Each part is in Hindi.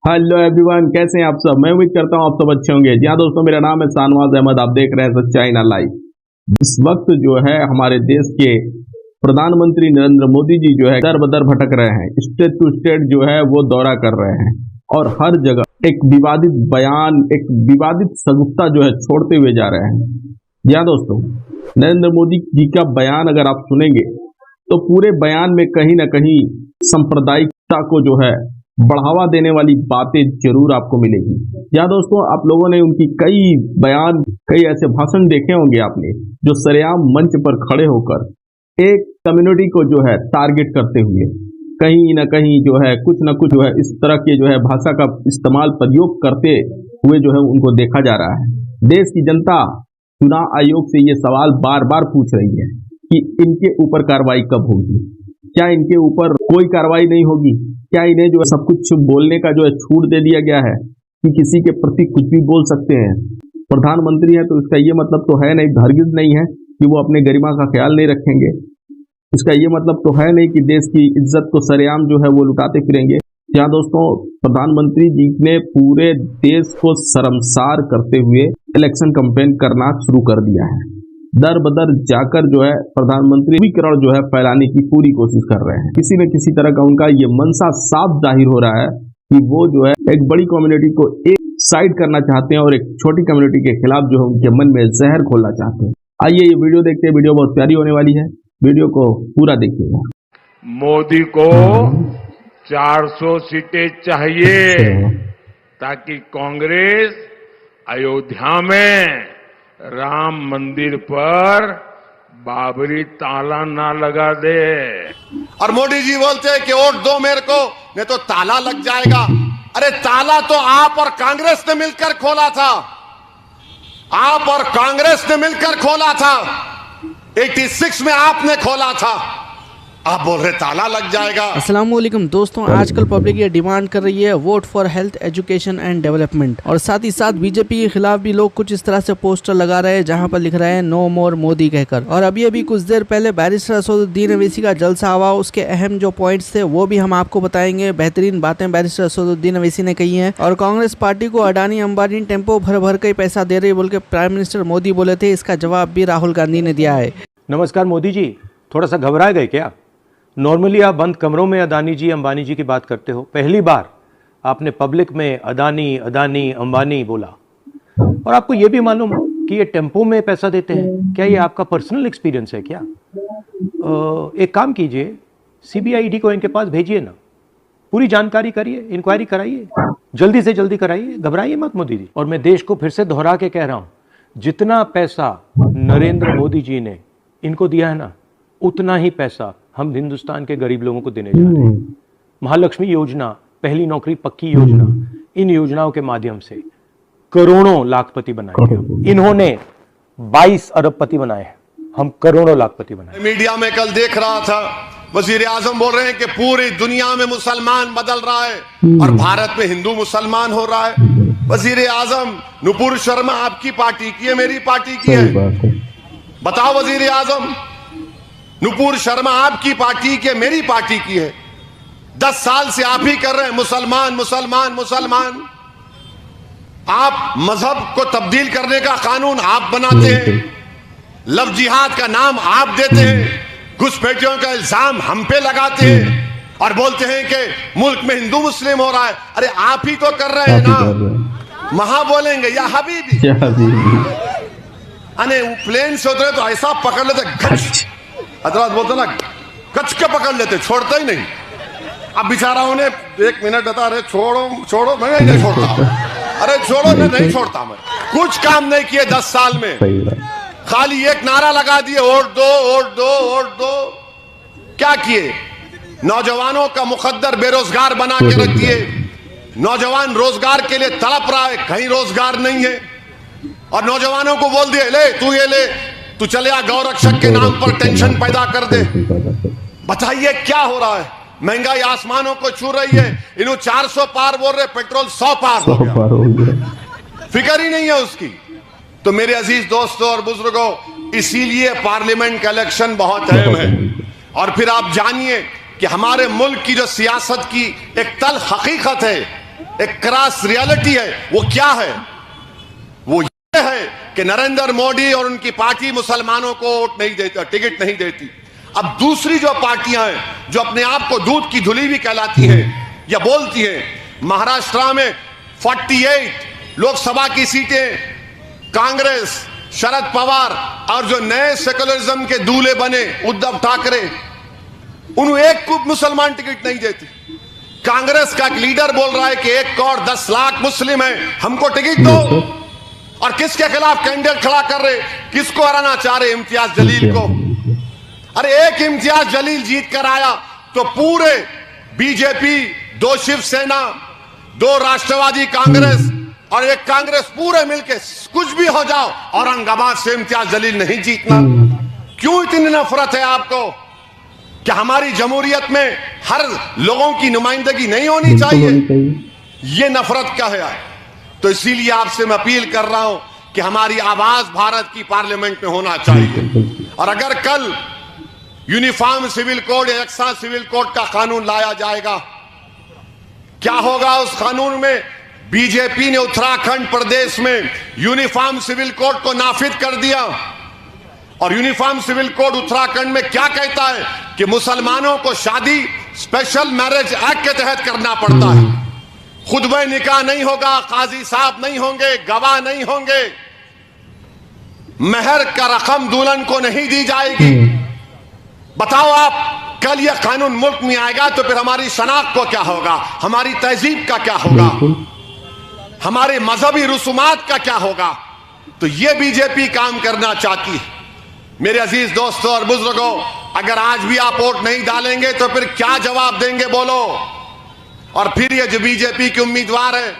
हेलो एवरीवन, कैसे हैं आप सब। मैं उम्मीद करता हूं आप सब अच्छे होंगे। जी हाँ दोस्तों, मेरा नाम है शाहनवाज अहमद। आप देख रहे हैं सच्चाई ना लाइव। इस वक्त जो है हमारे देश के प्रधानमंत्री नरेंद्र मोदी जी जो है दर बदर भटक रहे हैं। स्टेट टू स्टेट जो है वो दौरा कर रहे हैं और हर जगह एक विवादित बयान, एक विवादित सगुफ्ता जो है छोड़ते हुए जा रहे हैं। जी हाँ दोस्तों, नरेंद्र मोदी जी का बयान अगर आप सुनेंगे तो पूरे बयान में कहीं ना कहीं सांप्रदायिकता को जो है बढ़ावा देने वाली बातें जरूर आपको मिलेगी। या दोस्तों, आप लोगों ने उनकी कई बयान, कई ऐसे भाषण देखे होंगे आपने, जो सरेआम मंच पर खड़े होकर एक कम्युनिटी को जो है टारगेट करते हुए कहीं ना कहीं जो है कुछ ना कुछ जो है इस तरह के जो है भाषा का इस्तेमाल, प्रयोग करते हुए जो है उनको देखा जा रहा है। देश की जनता चुनाव आयोग से ये सवाल बार बार पूछ रही है कि इनके ऊपर कार्रवाई कब होगी। क्या इनके ऊपर कोई कार्रवाई नहीं होगी? क्या इन्हें जो है सब कुछ बोलने का जो है छूट दे दिया गया है कि किसी के प्रति कुछ भी बोल सकते हैं? प्रधानमंत्री है तो इसका ये मतलब तो है नहीं, हरगिज नहीं है कि वो अपने गरिमा का ख्याल नहीं रखेंगे। इसका ये मतलब तो है नहीं कि देश की इज्जत को सरेआम जो है वो लुटाते फिरेंगे। जहाँ दोस्तों, प्रधानमंत्री जी ने पूरे देश को शर्मसार करते हुए इलेक्शन कैंपेन करना शुरू कर दिया है। दर बदर जाकर जो है प्रधानमंत्री विकरण जो है फैलाने की पूरी कोशिश कर रहे हैं। किसी न किसी तरह का उनका ये मनसा साफ जाहिर हो रहा है कि वो जो है एक बड़ी कम्युनिटी को एक साइड करना चाहते हैं और एक छोटी कम्युनिटी के खिलाफ जो है उनके मन में जहर घोलना चाहते हैं। आइए ये वीडियो देखते हैं। वीडियो बहुत प्यारी होने वाली है, वीडियो को पूरा देखिएगा। मोदी को 400 सीटें चाहिए ताकि कांग्रेस अयोध्या में राम मंदिर पर बाबरी ताला ना लगा दे। और मोदी जी बोलते हैं कि वोट दो मेरे को, नहीं तो ताला लग जाएगा। अरे ताला तो आप और कांग्रेस ने मिलकर खोला था, आप और कांग्रेस ने मिलकर खोला था। 86 में आपने खोला था, आप बोल रहे ताला लग जाएगा। अस्सलाम वालेकुम दोस्तों, आजकल पब्लिक ये डिमांड कर रही है vote for health, education and development, और साथ ही साथ बीजेपी के खिलाफ भी लोग कुछ इस तरह से पोस्टर लगा रहे हैं जहां पर लिख रहे हैं नो मोर मोदी कहकर। और अभी कुछ देर पहले बैरिस्टर असदुद्दीन अवैसी का जलसा हुआ, उसके अहम जो पॉइंट्स थे वो भी हम आपको बताएंगे। बेहतरीन बातें बैरिस्टर असदुद्दीन अवैसी ने कही हैं। और कांग्रेस पार्टी को अडानी अंबानी टेम्पो भर भर के पैसा दे रही बोल के प्राइम मिनिस्टर मोदी बोले थे, इसका जवाब भी राहुल गांधी ने दिया है। नमस्कार मोदी जी, थोड़ा सा घबरा गए क्या? नॉर्मली आप बंद कमरों में अदानी जी अंबानी जी की बात करते हो, पहली बार आपने पब्लिक में अदानी अदानी अंबानी बोला। और आपको ये भी मालूम कि ये टेम्पो में पैसा देते हैं, क्या ये आपका पर्सनल एक्सपीरियंस है क्या? एक काम कीजिए, सीबीआईडी को इनके पास भेजिए ना, पूरी जानकारी करिए, इंक्वायरी कराइए, जल्दी से जल्दी कराइए, घबराइए मत मोदी जी। और मैं देश को फिर से दोहरा के कह रहा हूं, जितना पैसा नरेंद्र मोदी जी ने इनको दिया है ना, उतना ही पैसा हम हिंदुस्तान के गरीब लोगों को देने जा रहे हैं। महालक्ष्मी योजना, पहली नौकरी पक्की योजना, इन योजनाओं के माध्यम से करोड़ों लाखपति बनाए। इन्होंने 22 अरबपति बनाए हैं, हम करोड़ों लाखपति बनाए। मीडिया में कल देख रहा था, वजीर आजम बोल रहे हैं कि पूरी दुनिया में मुसलमान बदल रहा है और भारत में हिंदू मुसलमान हो रहा है। वजीर आजम, नुपुर शर्मा आपकी पार्टी की है, मेरी पार्टी की है? बताओ वजीर आजम, नुपुर शर्मा आपकी पार्टी की है, मेरी पार्टी की है? 10 साल से आप ही कर रहे हैं मुसलमान मुसलमान मुसलमान। आप मजहब को तब्दील करने का कानून आप बनाते हैं, लव जिहाद का नाम आप देते हैं, घुसपैठियों का इल्जाम हम पे लगाते हैं और बोलते हैं कि मुल्क में हिंदू मुस्लिम हो रहा है। अरे आप ही तो कर रहे हैं ना। महा बोलेंगे या हबीबी, अने प्लेन से उतरे तो ऐसा पकड़ लेते, हजरत बोलते ना, कच के पकड़ लेते, छोड़ते ही नहीं। अब बेचाराओं ने 1 मिनट बता रहे, छोड़ो छोड़ो, मैं नहीं छोड़ता। अरे छोड़ो, मैं नहीं छोड़ता। मैं कुछ काम नहीं किए 10 साल में, खाली एक नारा लगा दिए, वोट दो वोट दो वोट दो। क्या किए? नौजवानों का मुकद्दर बेरोजगार बना के रख दिए। नौजवान रोजगार के लिए तड़प रहा है, कहीं रोजगार नहीं है, और नौजवानों को बोल दिए, ले तू ये ले, तू चले आ गौरक्षक के नाम पर टेंशन पैदा कर दे। बताइए क्या हो रहा है? महंगाई आसमानों को छू रही है। इन्हों 400 पार बोल रहे, पेट्रोल 100 पार हो गया, फिक्र ही नहीं है उसकी। तो मेरे अजीज दोस्तों और बुजुर्गों, इसीलिए पार्लियामेंट का इलेक्शन बहुत अहम है। और फिर आप जानिए कि हमारे मुल्क की जो सियासत की एक तल्ख हकीकत है एक क्रॉस रियलिटी है। वो क्या है? वो ये है कि नरेंद्र मोदी और उनकी पार्टी मुसलमानों को वोट नहीं देती, टिकट नहीं देती। अब दूसरी जो पार्टियां हैं जो अपने आप को दूध की धुली भी कहलाती हैं या बोलती हैं, महाराष्ट्र में 48 लोकसभा की सीटें कांग्रेस, शरद पवार और जो नए सेकुलरिज्म के दूल्हे बने उद्धव ठाकरे, उन्हें एक को मुसलमान टिकट नहीं देती। कांग्रेस का एक लीडर बोल रहा है कि 1 करोड़ 10 लाख मुस्लिम हैं, हमको टिकट दो। और किसके खिलाफ कैंडिडेट खड़ा कर रहे? किसको हराना चाह रहे? इम्तियाज जलील को। अरे एक इम्तियाज जलील जीत कर आया तो पूरे बीजेपी, 2 शिवसेना, 2 राष्ट्रवादी कांग्रेस और एक कांग्रेस पूरे मिलके कुछ भी हो जाओ, औरंगाबाद से इम्तियाज जलील नहीं जीतना। क्यों इतनी नफरत है आपको? क्या हमारी जमहूरियत में हर लोगों की नुमाइंदगी नहीं होनी चाहिए? ये नफरत क्या है? तो इसीलिए आपसे मैं अपील कर रहा हूं कि हमारी आवाज भारत की पार्लियामेंट में होना चाहिए। और अगर कल यूनिफॉर्म सिविल कोड या यकसा सिविल कोड का कानून लाया जाएगा, क्या होगा उस कानून में? बीजेपी ने उत्तराखंड प्रदेश में यूनिफॉर्म सिविल कोड को नाफिज कर दिया। और यूनिफॉर्म सिविल कोड उत्तराखंड में क्या कहता है कि मुसलमानों को शादी स्पेशल मैरिज एक्ट के तहत करना पड़ता है। खुतबे निकाह नहीं होगा, काजी साहब नहीं होंगे, गवाह नहीं होंगे, मेहर का रकम दुल्हन को नहीं दी जाएगी। बताओ आप, कल यह कानून मुल्क में आएगा तो फिर हमारी शनाख्त को क्या होगा? हमारी तहजीब का क्या होगा? हमारे मजहबी रसूमात का क्या होगा? तो यह बीजेपी काम करना चाहती है। मेरे अजीज दोस्तों और बुजुर्गों, अगर आज भी आप वोट नहीं डालेंगे तो फिर क्या जवाब देंगे बोलो? और फिर ये जो बीजेपी के उम्मीदवार हैं,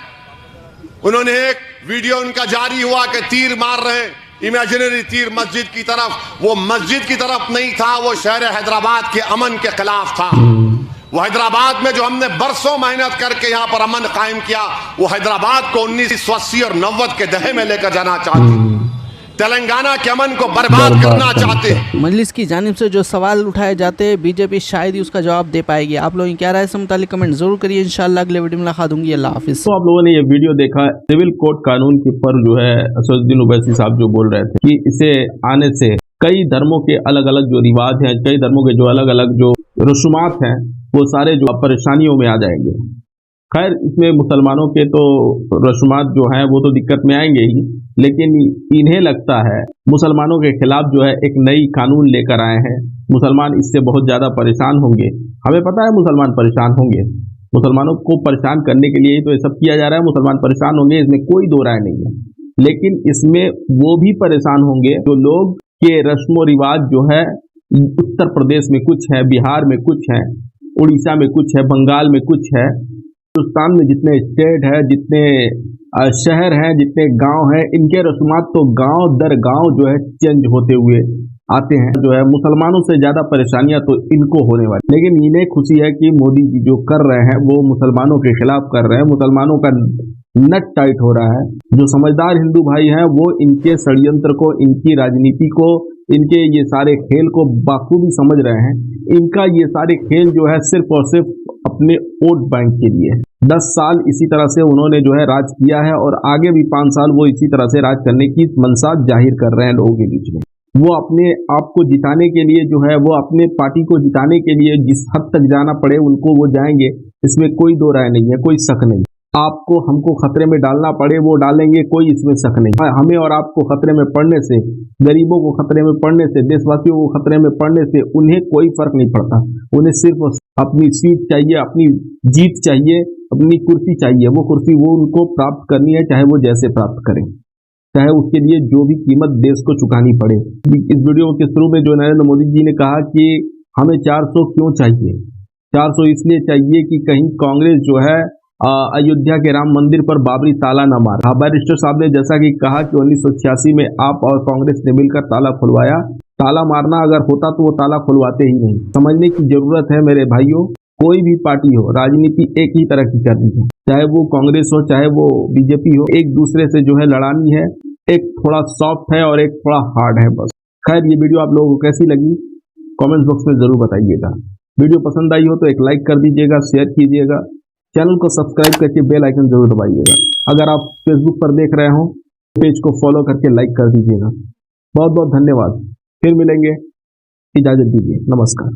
उन्होंने एक वीडियो उनका जारी हुआ कि तीर मार रहे हैं, इमेजिनरी तीर मस्जिद की तरफ। वो मस्जिद की तरफ नहीं था, वो शहर हैदराबाद के अमन के खिलाफ था। वो हैदराबाद में जो हमने बरसों मेहनत करके यहां पर अमन कायम किया, वो हैदराबाद को 1980 और 90 के दहे में लेकर जाना चाहते, तेलंगाना के अमन को बर्बाद करना चाहते हैं। मजलिस की जानिब से जो सवाल उठाए जाते हैं, बीजेपी शायद ही उसका जवाब दे पाएगी। आप लोग क्या राय है, मुतालिक कमेंट जरूर करिए। इंशाल्लाह अगले वीडियो में मुलाकात होंगी। अल्लाह हाफिज। तो आप लोगों ने ये वीडियो देखा, सिविल कोड कानून के पर जो है असदुद्दीन ओवैसी साहब जो बोल रहे थे कि इसे आने से कई धर्मों के अलग अलग जो रिवाज हैं, कई धर्मों के जो अलग अलग जो रसूमात हैं, वो सारे जो परेशानियों में आ जाएंगे। खैर, इसमें मुसलमानों के तो रसूमात जो हैं वो तो दिक्कत में आएंगे ही, लेकिन इन्हें लगता है मुसलमानों के खिलाफ जो है एक नई कानून लेकर आए हैं। मुसलमान इससे बहुत ज़्यादा परेशान होंगे। हमें पता है मुसलमान परेशान होंगे, मुसलमानों को परेशान करने के लिए ही तो ये सब किया जा रहा है। मुसलमान परेशान होंगे, इसमें कोई दो राय नहीं है। लेकिन इसमें वो भी परेशान होंगे जो लोग के रस्म व रिवाज जो है उत्तर प्रदेश में कुछ है, बिहार में कुछ है, उड़ीसा में कुछ है, बंगाल में कुछ है। हिंदुस्तान में जितने स्टेट है, जितने शहर हैं, जितने गांव हैं, इनके रस्मात तो गांव दर गांव जो है चेंज होते हुए आते हैं। जो है मुसलमानों से ज़्यादा परेशानियां तो इनको होने वाली, लेकिन इन्हें खुशी है कि मोदी जी जो कर रहे हैं वो मुसलमानों के खिलाफ कर रहे हैं। मुसलमानों का नट टाइट हो रहा है। जो समझदार हिंदू भाई हैं वो इनके षड्यंत्र को, इनकी राजनीति को, इनके ये सारे खेल को बाखूबी समझ रहे हैं। इनका ये सारे खेल जो है सिर्फ और सिर्फ अपने वोट बैंक के लिए। 10 साल इसी तरह से उन्होंने जो है राज किया है और आगे भी 5 साल वो इसी तरह से राज करने की मंशा जाहिर कर रहे हैं लोगों के बीच में। वो अपने आप को जिताने के लिए जो है, वो अपने पार्टी को जिताने के लिए जिस हद तक जाना पड़े उनको वो जाएंगे, इसमें कोई दो राय नहीं है, कोई शक नहीं। आपको हमको खतरे में डालना पड़े वो डालेंगे, कोई इसमें शक नहीं। हमें और आपको खतरे में पड़ने से, गरीबों को खतरे में पड़ने से, देशवासियों को खतरे में पड़ने से उन्हें कोई फर्क नहीं पड़ता। उन्हें सिर्फ अपनी सीट चाहिए, अपनी जीत चाहिए, अपनी कुर्सी चाहिए। वो कुर्सी वो उनको प्राप्त करनी है, चाहे वो जैसे प्राप्त करें, चाहे उसके लिए जो भी कीमत देश को चुकानी पड़े। इस वीडियो के शुरू में जो नरेंद्र मोदी जी ने कहा कि हमें 400 क्यों चाहिए, 400 इसलिए चाहिए कि कहीं कांग्रेस जो है अयोध्या के राम मंदिर पर बाबरी ताला न मारे। बैरिस्टर साहब ने जैसा कि कहा कि 1986 में आप और कांग्रेस ने मिलकर ताला खुलवाया। ताला मारना अगर होता तो वो ताला खुलवाते ही नहीं। समझने की जरूरत है मेरे भाइयों, कोई भी पार्टी हो, राजनीति एक ही तरह की करनी है, चाहे वो कांग्रेस हो चाहे वो बीजेपी हो, एक दूसरे से जो है लड़ानी है। एक थोड़ा सॉफ्ट है और एक थोड़ा हार्ड है, बस। खैर, ये वीडियो आप लोगों को कैसी लगी कमेंट्स बॉक्स में जरूर बताइएगा। वीडियो पसंद आई हो तो एक लाइक कर दीजिएगा, शेयर कीजिएगा। चैनल को सब्सक्राइब करके बेल आइकन जरूर दबाइएगा। अगर आप फेसबुक पर देख रहे हो पेज को फॉलो करके लाइक कर दीजिएगा। बहुत बहुत धन्यवाद। फिर मिलेंगे, इजाजत दीजिए, नमस्कार।